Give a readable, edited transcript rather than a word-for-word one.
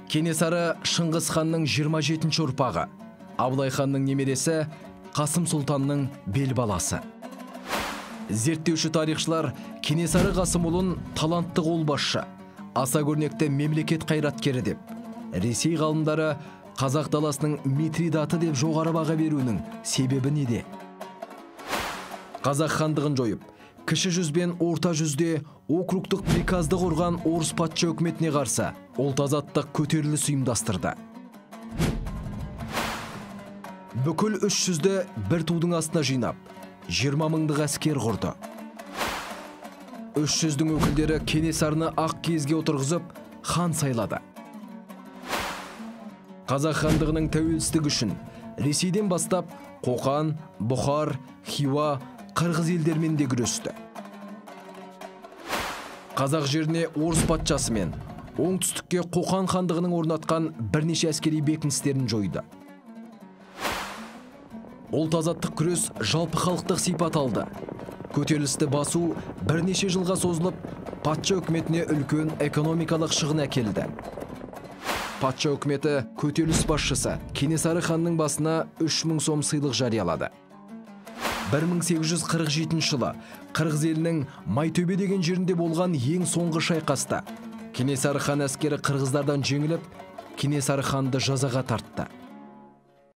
Кенесары Шыңғыс ханның 27-ші ұрпағы, Абылай ханның немересі, Қасым Сұлтанның бел баласы. Зерттеуші тарихшылар Кенесары Қасымұлын талантты қолбасшы, аса көрнекті мемлекет қайраткері деп, Ресей ғалымдары қазақ даласының Митридаты деп жоғары баға беруінің себебі неде? Қазақ хандығын жойып, кіші жүз бен орта жүзде округтық приказды құрған орыс патша өкіметіне қарсы ұлт-азаттық көтеріліс ұйымдастырды. Бүкіл 300-ді бір тудың астына жинап, 20 мыңдық әскер құрды. 300-дің өкілдері Кенесарыны ақ кезге отырғызып, хан сайлады. Қазақ хандығының тәуелсіздігі үшін Ресейден бастап Қоқан, Бұхар, Хиуа, Қырғыз елдермен де күресті. Қазақ жеріне орыс патшасы мен оңтүстікке Қоқан хандығының орнатқан бірнеше әскери бекіністерін жойды. Ұлт-азаттық күрес жалпы халықтық сипат алды. Көтерілісті басу бірнеше жылға созылып, патша үкіметіне үлкен экономикалық шығын әкелді. Патша үкіметі көтеріліс басшысы Кенесары ханның басына 3000 сом сыйлық жариялады. 1847 жылы Қырғыз елінің Майтөбе деген жерінде болған ең соңғы шайқаста Кенесары хан әскері қырғыздардан жеңіліп, Кенесары ханды жазаға тартты.